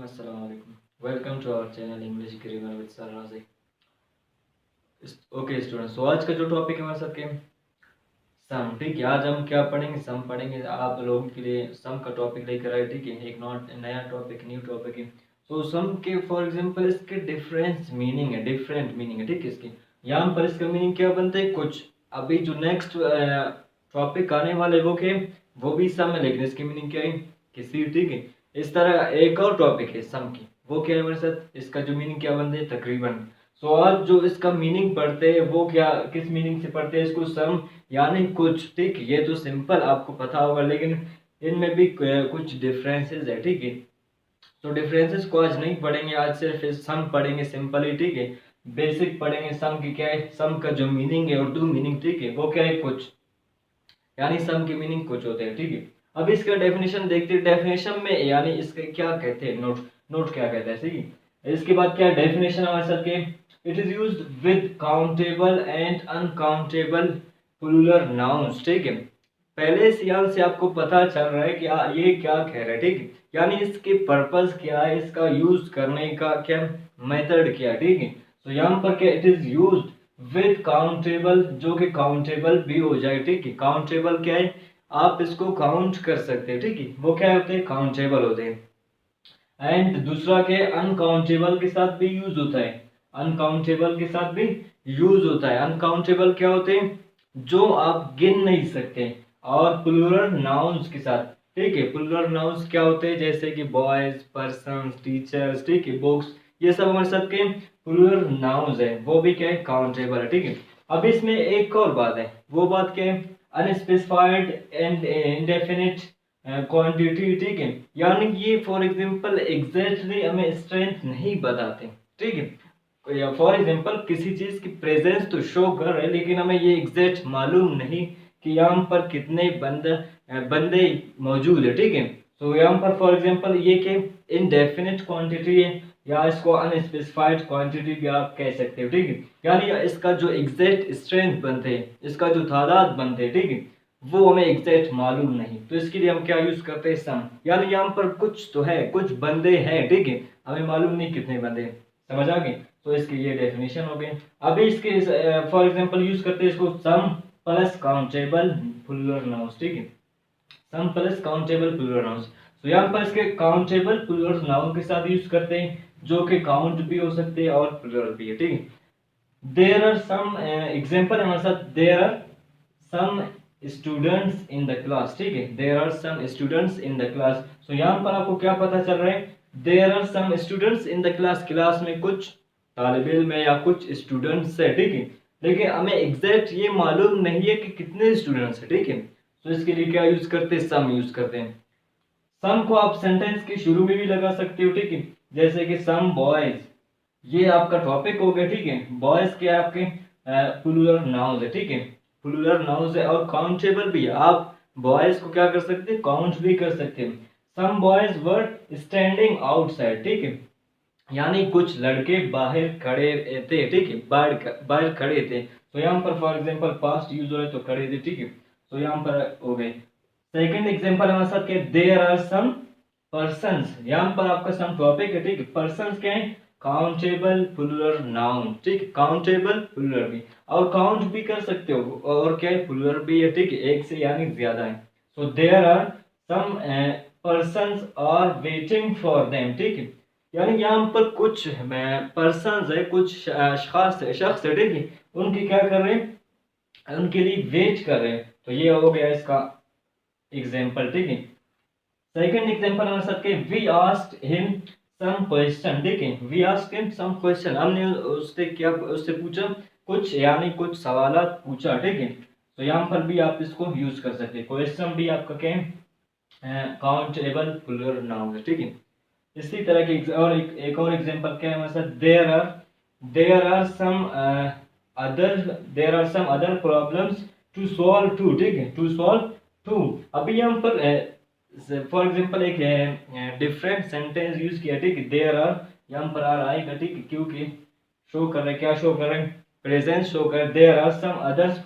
Assalamualaikum. Welcome to our channel English Grammar with Sir Razi. Okay students, तो आज का जो टॉपिक है हमारे साथ के सम। ठीक है, आज हम क्या पढ़ेंगे? सम पढ़ेंगे। आप लोगों के लिए सम का टॉपिक लेकर आए। ठीक है, एक नॉट नया टॉपिक, न्यू टॉपिक है। तो सम के फॉर एग्जांपल इसके डिफरेंट मीनिंग है, डिफरेंट मीनिंग है। ठीक है, इसकी यहाँ पर इसका मीनिंग क्या बनता है कुछ। अभी जो नेक्स्ट टॉपिक आने वाले वो भी सम है, लेकिन इसकी मीनिंग क्या है किसी। ठीक है, इस तरह एक और टॉपिक है सम की, वो क्या है हमारे साथ, इसका जो मीनिंग क्या बनते हैं तकरीबन। सो आज जो इसका मीनिंग पढ़ते हैं वो क्या, किस मीनिंग से पढ़ते हैं इसको, सम यानी कुछ। ठीक, ये तो सिंपल आपको पता होगा, लेकिन इनमें भी कुछ डिफरेंसेस है। ठीक है, तो डिफरेंसेस को आज नहीं पढ़ेंगे, आज सिर्फ सम पढ़ेंगे सिंपल ही। ठीक है, बेसिक पढ़ेंगे सम की क्या है, सम का जो मीनिंग है उर्दू मीनिंग। ठीक है, वो क्या है कुछ, यानी सम की मीनिंग कुछ होते हैं। ठीक है, अब इसका डेफिनेशन देखते हैं। डेफिनेशन में यानी इसके क्या कहते हैं, नोट नोट क्या कहता है। ठीक है, इसके बाद क्या डेफिनेशन हमारे साथ के, it is used with countable and uncountable plural nouns. ठीक है, पहले से यहाँ से आपको पता चल रहा है कि ये क्या कह रहा है। ठीक है, यानी इसके पर्पस क्या है, इसका यूज करने का क्या मेथड क्या है। ठीक है, तो यहाँ पर क्या, it is used with countable, जो कि काउंटेबल भी हो जाए। ठीक है, काउंटेबल क्या है, आप इसको काउंट कर सकते हैं। ठीक है, वो क्या होते हैं, काउंटेबल होते हैं। एंड दूसरा क्या, अनकाउंटेबल के साथ भी यूज होता है, अनकाउंटेबल के साथ भी यूज होता है। अनकाउंटेबल क्या होते हैं, जो आप गिन नहीं सकते। और प्लूरल नाउन्स के साथ। ठीक है, प्लूरल नाउन्स क्या होते हैं, जैसे कि बॉयज, पर्सन्स, टीचर्स, ठीक है, बुक्स, ये सब हमारे साथ के प्लूरल नाउन्स है, वो भी क्या है काउंटेबल है। ठीक है, अब इसमें एक और बात है, वो बात क्या है, अनस्पेसिफाइड एंड इंडेफिनिट क्वांटिटी। ठीक है, यानी ये फॉर एग्जांपल एग्जैक्टली हमें स्ट्रेंथ नहीं बताते। ठीक है, या फॉर एग्जांपल किसी चीज की प्रेजेंस तो शो कर रहे हैं, लेकिन हमें ये एग्जैक्ट मालूम नहीं कि यहाँ पर कितने बंदे मौजूद है। ठीक है, तो यहाँ पर फॉर एग्जांपल ये कि इनडेफिनिट क्वांटिटी है, या इसको अनस्पेसिफाइड क्वांटिटी भी आप कह सकते हो। ठीक है, यानी इसका जो एग्जैक्ट स्ट्रेंथ बनते हैं, इसका जो तादाद बनते हैं, ठीक है, वो हमें एग्जैक्ट मालूम नहीं। तो इसके लिए हम क्या यूज करते हैं, सम। यानी यहाँ पर कुछ तो है, कुछ बंदे हैं। ठीक है, हमें मालूम नहीं कितने बंदे हैं। समझ आ गए? तो इसके ये डेफिनेशन हो गए। अभी इसके फॉर एग्जांपल यूज करते हैं इसको, सम प्लस काउंटेबल प्लूरल नाउन्स। ठीक है, सम प्लस काउंटेबल प्लूरल नाउन्स। तो यहाँ पर इसके काउंटेबल प्लूरल नाउन के साथ यूज करते हैं, जो कि काउंट भी हो सकते हैं और प्लूरल भी है। ठीक है, देयर आर सम एग्जांपल हमारे साथ, there are some students in the class. ठीक है, there are some students in the class. So यहाँ पर आपको क्या पता चल रहा है, there are some students in the class, class में कुछ तालिब इल्म है या कुछ स्टूडेंट्स है। ठीक है, लेकिन हमें एग्जैक्ट ये मालूम नहीं है कि कितने स्टूडेंट्स है। ठीक है, तो इसके लिए क्या यूज करते हैं, सम यूज करते हैं। सम को आप सेंटेंस के शुरू में भी लगा सकते हो। ठीक है, जैसे कि सम बॉयज, ये आपका टॉपिक हो गया। ठीक है, बॉयज के आपके प्लूरल नाउन्स है। ठीक है, प्लूरल नाउन्स है और काउंटेबल भी है। आप बॉयज को क्या कर सकते हैं, काउंट भी कर सकते हैं। Some boys were standing outside. ठीक है, यानी कुछ लड़के बाहर खड़े थे। ठीक है, बाहर खड़े थे। तो यहाँ पर फॉर एग्जांपल पास्ट यूज हो रहा है, तो खड़े थे। ठीक है, तो यहाँ पर हो गए। सेकंड एग्जांपल हमारे साथ क्या, देयर आर सम पर्सन्स, यहाँ पर आपका सम टॉपिक है। ठीक है, पर्सन्स क्या है, काउंटेबल प्लूरल नाउन। ठीक, काउंटेबल प्लूरल भी, और काउंट भी कर सकते हो, और क्या है, प्लूरल भी है। ठीक है, एक से यानी ज्यादा है। So there are some persons are waiting for them. ठीक है, यानी यहाँ पर कुछ पर्सन्स है, कुछ शख्स है। ठीक है, उनकी क्या कर रहे हैं, उनके लिए वेट कर रहे हैं। तो ये हो गया इसका एग्जाम्पल। ठीक है, सेकंड एग्जांपल हमारे साथ के, we asked him some question. ठीक है, we asked him some question, हमने उससे पूछा कुछ, यानी कुछ सवालात पूछा। ठीक है, तो यहाँ पर भी आप इसको यूज कर सकते हैं। क्वेश्चन भी आपका क्या है, काउंटेबल प्लूरल नाउन है। ठीक है, इसी तरह के और एक और एग्जांपल क्या है हमारे साथ, there are some other problems to solve to. ठीक है, टू सॉल्व टू। अभी यहाँ पर फॉर एग्जांपल एक डिफरेंट सेंटेंस यूज किया। ठीक है, देयर आर, यहाँ पर आर आएगा। ठीक है, क्योंकि शो कर रहे हैं, क्या शो कर रहे हैं, प्रेजेंस शो कर रहे हैं। There are some others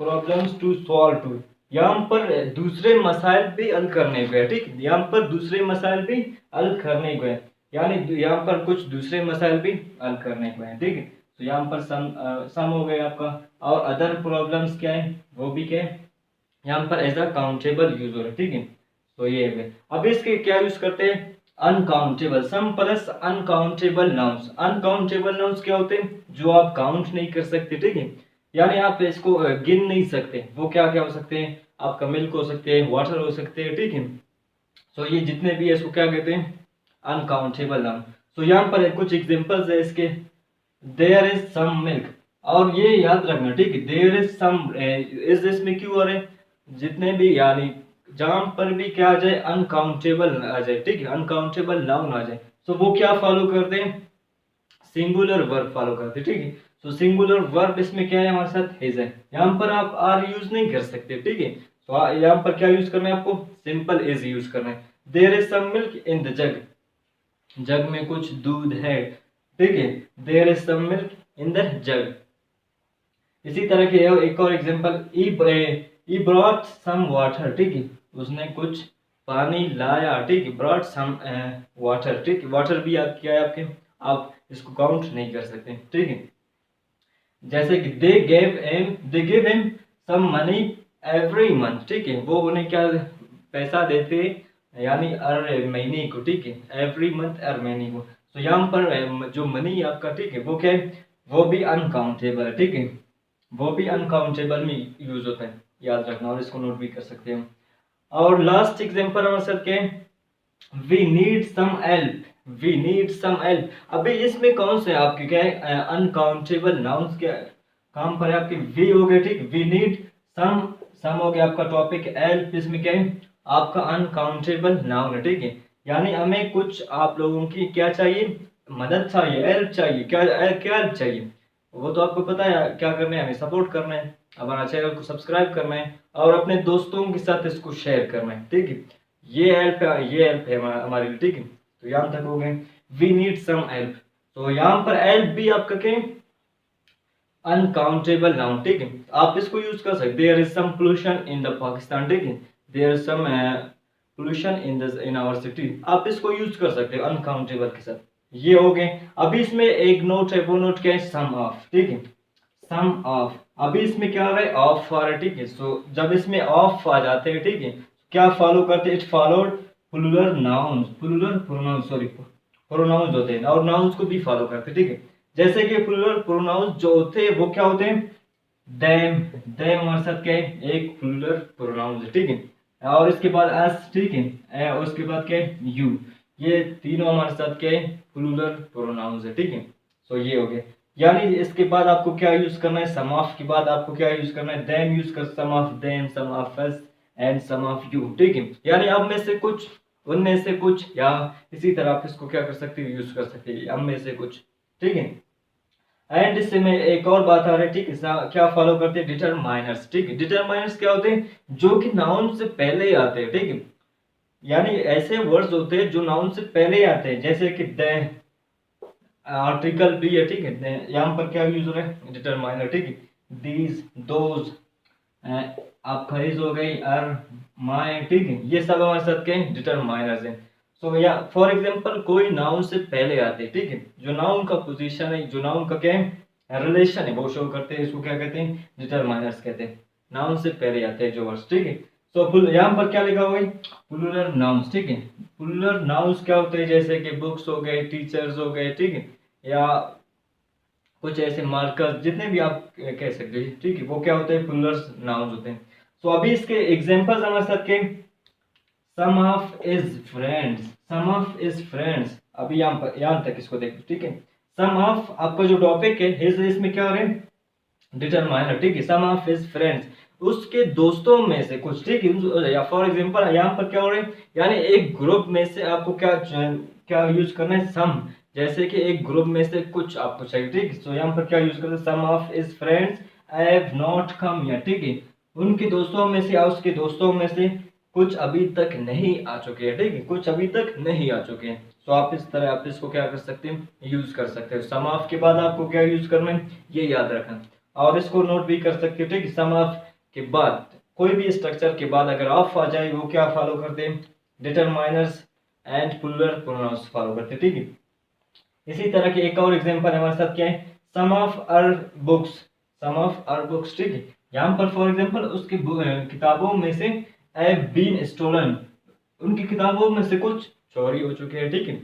problems to solve to, यहाँ पर दूसरे मसाइल भी हल करने को है, ठीक। यहाँ पर दूसरे मसाइल भी हल करने को है, यानी यहाँ पर कुछ दूसरे मसाइल भी हल करने को है, ठीक है। तो यहाँ पर सम हो गया आपका, और अदर प्रॉब्लम्स क्या है वो भी क्या है यहाँ पर एज अ काउंटेबल यूज हो रहा है, ठीक है। तो ये है। अब इसके क्या यूज करते हैं, uncountable some plus uncountable nouns. Uncountable nouns क्या होते हैं, जो आप काउंट नहीं कर सकते, ठीक है, यानी आप इसको गिन नहीं सकते। वो क्या क्या हो सकते हैं, आपका मिल्क हो सकते हैं, वाटर हो सकते हैं, ठीक है। सो ये जितने भी है इसको क्या कहते हैं, अनकाउंटेबल नाउन। सो यहाँ पर कुछ एग्जांपल्स है इसके, देयर इज सम मिल्क, और ये याद रखना, ठीक है, देयर इज सम, इज इसमें क्यों आ रहे हैं, जितने भी यानी जहां पर भी क्या आ जाए अनकाउंटेबल आ जाए, ठीक है, अनकाउंटेबल नाउन आ जाए, तो वो क्या फॉलो करते हैं, सिंगुलर वर्ब फॉलो करते हैं, ठीक है। तो सिंगुलर वर्ब इसमें क्या है हमारे साथ इज है, यहाँ पर आप आर यूज नहीं कर सकते, ठीक है। तो यहाँ पर क्या यूज करना है आपको, सिंपल इज यूज करना है। There is some milk in the jug, jug में कुछ दूध है, ठीक है, there is some milk in the jug. इसी तरह के एक और example, he brought some water, ठीक है, उसने कुछ पानी लाया, ठीक है, ब्रॉट सम वाटर, ठीक है, वाटर भी आप क्या है आपके, आप इसको काउंट नहीं कर सकते, ठीक है। जैसे कि they give him some money every month, ठीक है, वो उन्हें क्या पैसा देते, यानी हर महीने को, ठीक है, एवरी मंथ हर महीने को। तो यहाँ पर जो मनी आपका, ठीक है, वो क्या है, वो भी अनकाउंटेबल है, ठीक है, वो भी अनकाउंटेबल में यूज होता है, याद रखना, और इसको नोट भी कर सकते हैं। और लास्ट एग्जांपल हमारे साथ क्या है, we need some help, we need some help. अभी इसमें कौन से आपके क्या है अनकाउंटेबल नाउन्स के काम पर है आपके वी हो गए, ठीक, वी नीड सम, सम हो गया आपका टॉपिक, हेल्प इसमें क्या है आपका अनकाउंटेबल नाउन है, ठीक है, यानी हमें कुछ आप लोगों की क्या चाहिए, मदद चाहिए, हेल्प चाहिए, क्या क्या हेल्प चाहिए, वो तो आपको पता है क्या करना है, हमें सपोर्ट करना है, हमारा चैनल को सब्सक्राइब करना है, और अपने दोस्तों के साथ इसको शेयर करना है, ठीक है। ये हेल्प है हमारे लिए, ठीक है। तो यहाँ तक हो गए, वी नीड सम हेल्प। तो यहाँ पर हेल्प भी आपका क्या अनकाउंटेबल नाउन, ठीक है, आप इसको यूज कर सकते, there is some pollution in the Pakistan, ठीक है, there is some pollution in our city, आप इसको यूज कर सकते हो अनकाउंटेबल के साथ। ये हो गए। अभी इसमें एक नोट है, वो नोट क्या है, सम ऑफ, ठीक है, सम ऑफ। अभी इसमें क्या आ रहा है, ऑफ आ रहा है, ठीक है। सो जब इसमें ऑफ आ जाते हैं, ठीक है, क्या फॉलो करते हैं, it followed plural nouns, plural pronouns, sorry pronouns होते हैं, और नाउन्स को भी फॉलो करते हैं, ठीक है। जैसे कि प्लूरल प्रोनाउंस जो होते हैं वो क्या होते हैं, देम, देम हमारे साथ क्या है, एक प्लूरल प्रोनाउंस है, ठीक है, और इसके बाद अस, ठीक है, और उसके बाद क्या है, यू, ये तीनों हमारे साथ क्या है, प्लूरल प्रोनाउंस है, ठीक है। सो ये हो गया, यानी इसके बाद आपको क्या यूज करना है, सम ऑफ के बाद आपको क्या यूज करना है, देम यूज कर, some of them, some of us and some of you, ठीक है, यानी अब में से कुछ, उनमें से कुछ, या इसी तरह आप इसको क्या कर सकते हो, यूज कर सकते हैं, अब में से कुछ, ठीक है। एंड इससे में एक और बात आ रही है, ठीक है, क्या फॉलो करते हैं, डिटरमाइनर्स, ठीक है, डिटरमाइनर्स क्या होते हैं, जो कि नाउन से पहले ही आते हैं, ठीक है, यानी ऐसे वर्ड्स होते हैं जो नाउन से पहले ही आते हैं, जैसे कि द, आर्टिकल भी है, ठीक है, यहाँ पर क्या यूज हो रहा है, डिटरमाइनर, ठीक है, दीज, दोज, आपका इज हो गई, अर, माय, ठीक है, ये सब हमारे साथ क्या है, डिटरमाइनर्स हैं। सो या फॉर एग्जांपल कोई नाउन से पहले आते हैं, ठीक है, जो नाउन का पोजीशन है, जो नाउन का क्या है रिलेशन है, वो शो करते हैं, इसको क्या कहते हैं, डिटरमाइनर्स कहते हैं, नाउन से पहले आते हैं जो वर्ड्स, ठीक है। सो यहाँ पर क्या लिखा हुआ है, प्लूरल नाउन्स, ठीक है, प्लूरल नाउन्स क्या होते हैं, जैसे कि बुक्स हो गए, टीचर्स हो गए, ठीक है, या कुछ ऐसे मार्कर्स, जितने भी आप कह सकते हैं, ठीक है, वो क्या होते हैं, प्लूरल नाउन्स होते हैं। सो अभी इसके एग्जांपल्स हमारे साथ के, some of his friends, some of his friends, अभी यहाँ तक इसको देखो, ठीक है, सम ऑफ आपका जो टॉपिक है हिज, इसमें क्या हो रहा है, डिटरमाइनर, ठीक है, सम ऑफ हिज फ्रेंड्स, उसके दोस्तों में से कुछ, ठीक है, या फॉर एग्जांपल यहाँ पर क्या हो रहा है, यानी एक ग्रुप में से आपको क्या क्या यूज करना है, सम, जैसे कि एक ग्रुप में से कुछ आपको चाहिए, ठीक है। तो यहाँ पर क्या यूज करते हैं, some of his friends have not come यet, ठीक है, उनके दोस्तों में से या उसके दोस्तों में से कुछ अभी तक नहीं आ चुके हैं, ठीक है, कुछ अभी तक नहीं आ चुके हैं। तो आप इस तरह आप इसको क्या कर सकते हैं, यूज कर सकते हो। सम ऑफ के बाद आपको क्या यूज करना है, ये याद रखना, और इसको नोट भी कर सकते हो, ठीक है, सम ऑफ के बाद कोई भी स्ट्रक्चर के बाद अगर ऑफ आ जाए वो क्या फॉलो करते हैं, determiners and plural pronouns follow करते हैं, ठीक है। इसी तरह के एक और एग्जांपल हमारे साथ क्या है, some of our books, some of our books, ठीक है। यहाँ पर फॉर एग्जांपल उसकी किताबों में से हैव बीन स्टोलन, उनकी किताबों में से कुछ चोरी हो चुके हैं, ठीक है।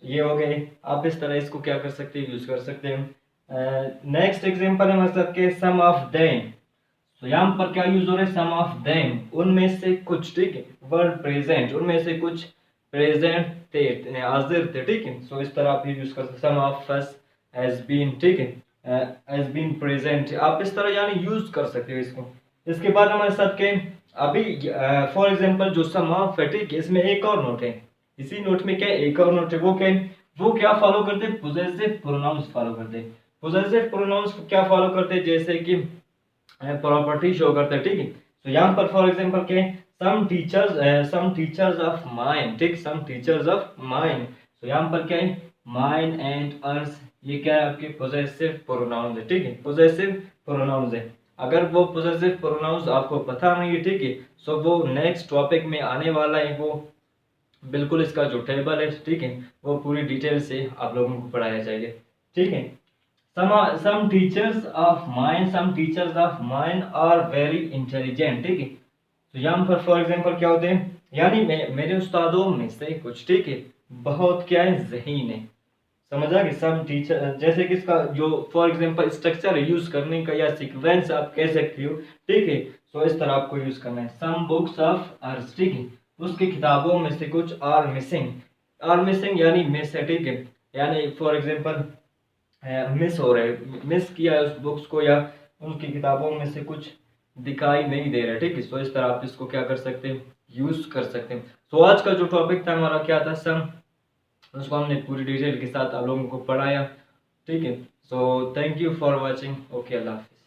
ये हो गए, आप इस तरह इसको क्या कर सकते हैं, यूज कर सकते हैं। नेक्स्ट एग्जांपल है हमारे साथ के सम ऑफ देम, तो यहाँ पर क्या यूज हो रहा है, सम ऑफ देम, उनमें से कुछ, ठीक है। वर्ड प्रेजेंट, उनमें से कुछ प्रेजेंट थे, हाजिर थे, ठीक है। सो इस तरह आप ये यूज कर सकते, सम ऑफ अस हैज बीन, ठीक है, हैज बीन प्रेजेंट, आप इस तरह यानी यूज कर सकते हो इसको। इसके बाद हमारे साथ के अभी फॉर एग्जांपल जो सम ऑफ है, ठीक है, इसमें एक और नोट है, इसी नोट में क्या है, एक और नोट है, वो क्या है, वो क्या फॉलो करते हैं, पोजेसिव प्रोनाउंस फॉलो करते हैं। पोजेसिव प्रोनाउंस क्या फॉलो करते हैं, जैसे कि प्रॉपर्टी शो करते हैं, ठीक है। तो यहाँ पर फॉर एग्जांपल क्या है, सम टीचर्स ऑफ माइन, ठीक, सम टीचर्स ऑफ माइन, तो यहाँ पर क्या है, माइन एंड अर्स, ये क्या है आपके पोजेसिव प्रोनाउंस है, ठीक है, पोजेसिव प्रोनाउंस है। अगर वो पोजेसिव प्रोनाउंस आपको पता नहीं है, ठीक है, सो वो नेक्स्ट टॉपिक में आने वाला है, वो बिल्कुल इसका जो टेबल है, ठीक है, वो पूरी डिटेल से आप लोगों को पढ़ाया जाएगा, ठीक है। some teachers of mine are very intelligent, ठीक है। तो यहाँ पर फॉर एग्जांपल क्या होते हैं, यानी मेरे उस्तादों में से कुछ, ठीक है, बहुत क्या है, ज़हीन है, समझ आ गई। सम टीचर, जैसे कि इसका जो फॉर एग्जांपल स्ट्रक्चर है यूज करने का या सीक्वेंस आप कह सकते हो, ठीक है। तो इस तरह आपको यूज करना है, सम बुक्स ऑफ आर्स, ठीक है, उसकी किताबों में से कुछ आर मिसिंग यानी मिस है, ठीक है, यानी फॉर एग्जांपल मिस हो रहे, मिस किया उस बुक्स को, या उनकी किताबों में से कुछ दिखाई नहीं दे रहा, ठीक है। सो इस तरह आप इसको क्या कर सकते हैं, यूज कर सकते हैं। तो आज का जो टॉपिक था हमारा क्या था, सम, उसको हमने पूरी डिटेल के साथ आप लोगों को पढ़ाया, ठीक है। So thank you for watching, okay, अल्लाह हाफिज़।